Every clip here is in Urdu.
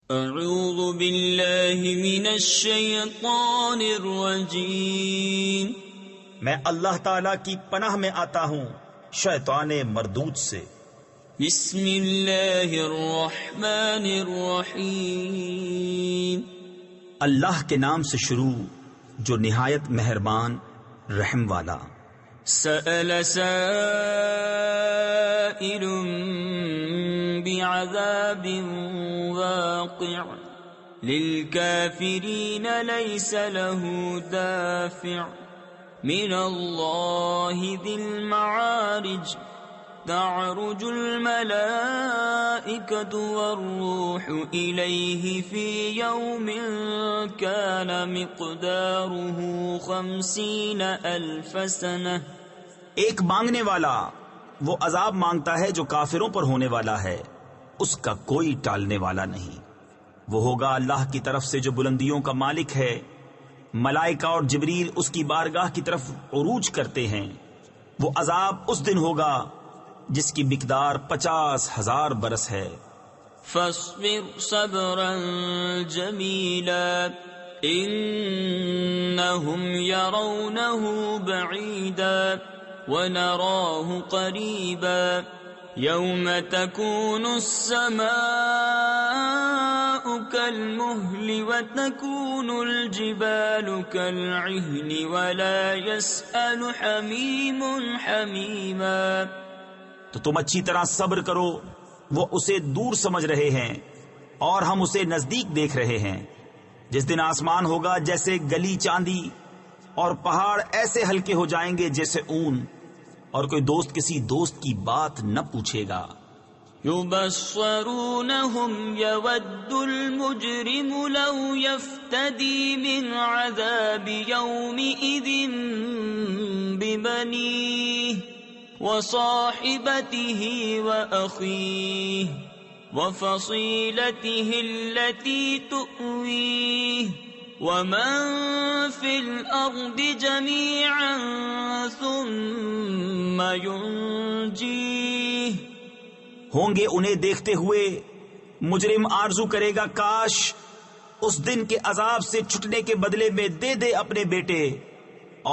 اعوذ باللہ من الشیطان الرجیم، میں اللہ تعالی کی پناہ میں آتا ہوں شیطان مردود سے۔ بسم اللہ الرحمن الرحیم، اللہ کے نام سے شروع جو نہایت مہربان رحم والا۔ سأل سائل بعذاب واقع للكافرين ليس له دافع من الله ذي المعارج تعرج الملائكة والروح إليه في يوم كان مقداره 50,000 سنة۔ ایک مانگنے والا وہ عذاب مانگتا ہے جو کافروں پر ہونے والا ہے، اس کا کوئی ٹالنے والا نہیں۔ وہ ہوگا اللہ کی طرف سے جو بلندیوں کا مالک ہے، ملائکہ اور جبریل اس کی بارگاہ کی طرف عروج کرتے ہیں۔ وہ عذاب اس دن ہوگا جس کی مقدار 50,000 برس ہے۔ فاصبر صبرا جمیلا انہم یرونہ بعیدا ونراہ قریبا یوم تکون السماء کالمہل وتکون الجبال کالعہن ولا یسأل حمیم حمیما۔ تو تم اچھی طرح صبر کرو، وہ اسے دور سمجھ رہے ہیں اور ہم اسے نزدیک دیکھ رہے ہیں۔ جس دن آسمان ہوگا جیسے گلی چاندی اور پہاڑ ایسے ہلکے ہو جائیں گے جیسے اون، اور کوئی دوست کسی دوست کی بات نہ پوچھے گا۔ یبصرونہم یود المجرم لو یفتدی من عذاب یومئذ ببنیہ وصاحبته وأخيه وفصيلته التي تؤويه ومن في الأرض جميعا ثم ينجيه۔ ہوں گے انہیں دیکھتے ہوئے مجرم آرزو کرے گا کاش اس دن کے عذاب سے چھٹنے کے بدلے میں دے دے اپنے بیٹے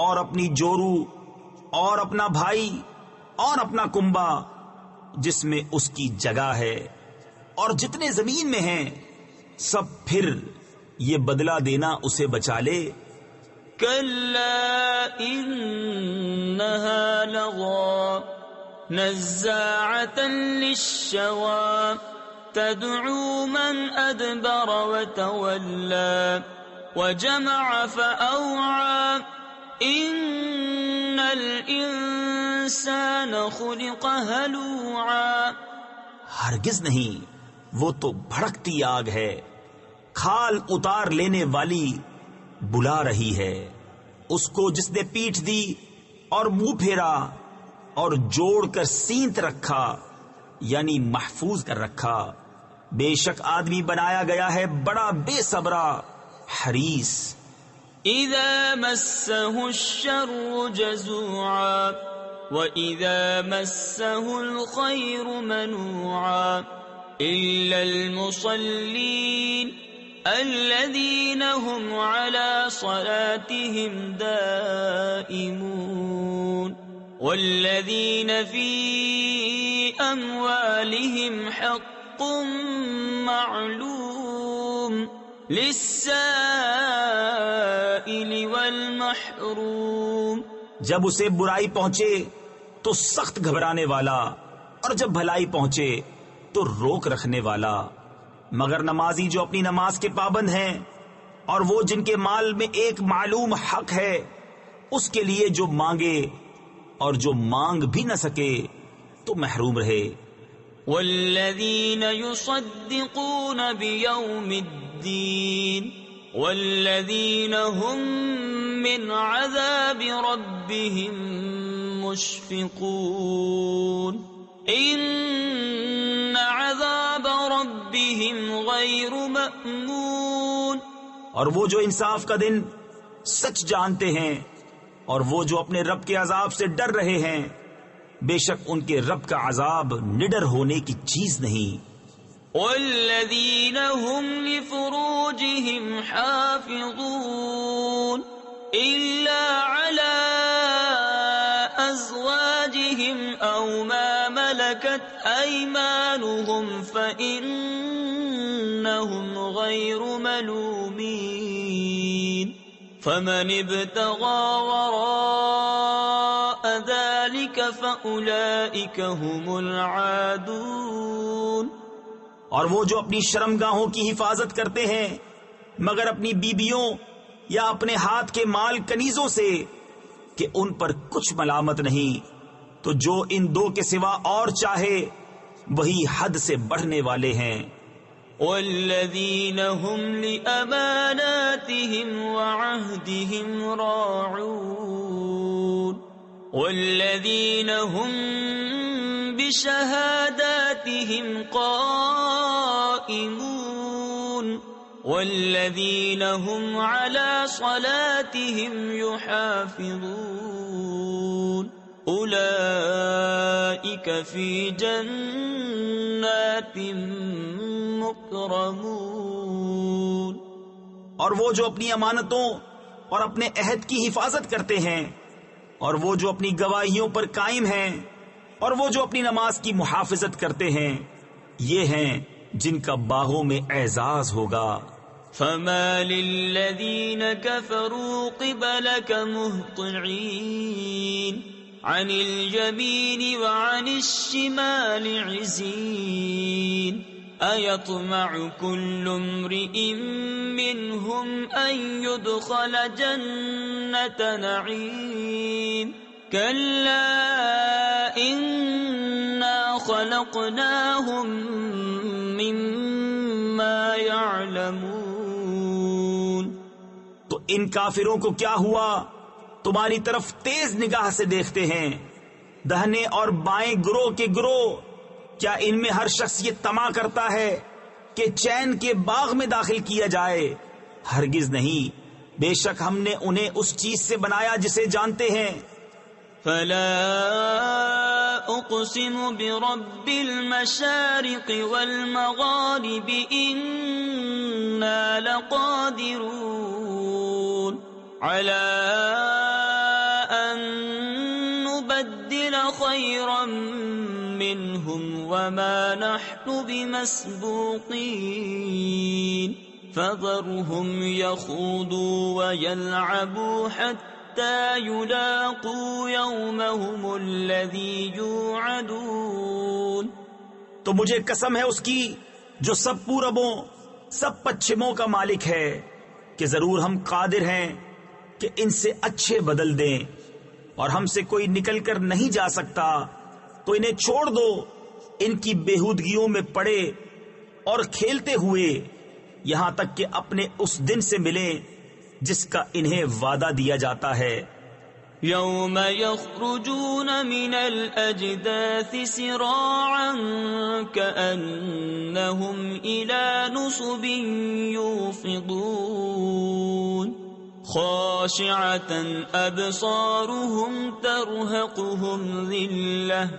اور اپنی جورو اور اپنا بھائی اور اپنا کنبا جس میں اس کی جگہ ہے، اور جتنے زمین میں ہیں سب، پھر یہ بدلہ دینا اسے بچا لے۔ کلا انہا لظی نزاعتا للشوی تدعو من ادبر وتولی وجمع فأوعى ان الانسان خلق ہلوعا۔ ہرگز نہیں، وہ تو بھڑکتی آگ ہے، کھال اتار لینے والی بلا رہی ہے اس کو جس نے پیٹھ دی اور منہ پھیرا اور جوڑ کر سینت رکھا، یعنی محفوظ کر رکھا۔ بے شک آدمی بنایا گیا ہے بڑا بے صبرا حریص۔ اذا مسه الشر جزوعا واذا مسه الخير منوعا الا المصلين الذين هم على صلاتهم دائمون والذين في اموالهم حق معلوم للسائل والمحروم۔ جب اسے برائی پہنچے تو سخت گھبرانے والا، اور جب بھلائی پہنچے تو روک رکھنے والا، مگر نمازی جو اپنی نماز کے پابند ہیں، اور وہ جن کے مال میں ایک معلوم حق ہے، اس کے لیے جو مانگے اور جو مانگ بھی نہ سکے تو محروم رہے۔ والذین یصدقون بیوم الدین والذین هم من عذاب ربهم مشفقون ان عذاب ربهم غیر مأمون۔ اور وہ جو انصاف کا دن سچ جانتے ہیں اور وہ جو اپنے رب کے عذاب سے ڈر رہے ہیں، بے شک ان کے رب کا عذاب نڈر ہونے کی چیز نہیں۔ والذین هم لفروجهم حافظون إلا على أزواجهم أو ما ملكت أيمانهم فإنهم غير ملومين فمن ابتغى وراء ذلك فأولئك هم العادون. اور وہ جو اپنی شرمگاہوں کی حفاظت کرتے ہیں مگر اپنی بیبیوں یا اپنے ہاتھ کے مال کنیزوں سے کہ ان پر کچھ ملامت نہیں، تو جو ان دو کے سوا اور چاہے وہی حد سے بڑھنے والے ہیں. والذین هم لأماناتهم وعهدهم راعون والذین هم بشهاداتهم قائمون والذین هم على صلاتهم يحافظون اولئک فی جنات مکرمون. اور وہ جو اپنی امانتوں اور اپنے عہد کی حفاظت کرتے ہیں اور وہ جو اپنی گواہیوں پر قائم ہیں اور وہ جو اپنی نماز کی محافظت کرتے ہیں یہ ہیں جن کا باغوں میں اعزاز ہوگا. فما للذین کفروا قبلک مہطعین عن الیمین وعن الشمال عزین ایطمع کل امرئ منہم ان یدخل جنت نعیم کلا انا خلقناہم مما یعلمون. تو ان کافروں کو کیا ہوا؟ تمہاری طرف تیز نگاہ سے دیکھتے ہیں، دہنے اور بائیں گروہ کے گروہ. کیا ان میں ہر شخص یہ طمع کرتا ہے کہ چین کے باغ میں داخل کیا جائے؟ ہرگز نہیں، بے شک ہم نے انہیں اس چیز سے بنایا جسے جانتے ہیں. فلا اقسم برب المشارق والمغارب انا لقادرون على ان نبدل خيرا منهم وما نحن بمسبوقين فذرهم يخوضوا ويلعبوا حتى يلاقوا يومهم الذي يوعدون. تو مجھے قسم ہے اس کی جو سب پوربوں سب پچھموں کا مالک ہے کہ ضرور ہم قادر ہیں کہ ان سے اچھے بدل دیں، اور ہم سے کوئی نکل کر نہیں جا سکتا. تو انہیں چھوڑ دو ان کی بےہودگیوں میں پڑے اور کھیلتے ہوئے یہاں تک کہ اپنے اس دن سے ملیں جس کا انہیں وعدہ دیا جاتا ہے. یوم یخرجون من الاجداث سراعا کأنہم الى نصب یوفضون خاشعة ابصارهم ترهقهم ذلة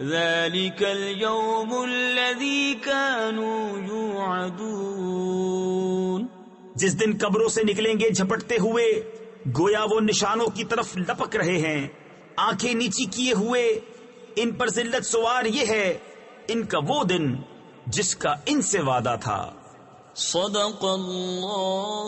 ذلك اليوم الذي كانوا يوعدون. جس دن قبروں سے نکلیں گے جھپٹتے ہوئے گویا وہ نشانوں کی طرف لپک رہے ہیں، آنکھیں نیچی کیے ہوئے ان پر ذلت سوار. یہ ہے ان کا وہ دن جس کا ان سے وعدہ تھا. صدق اللہ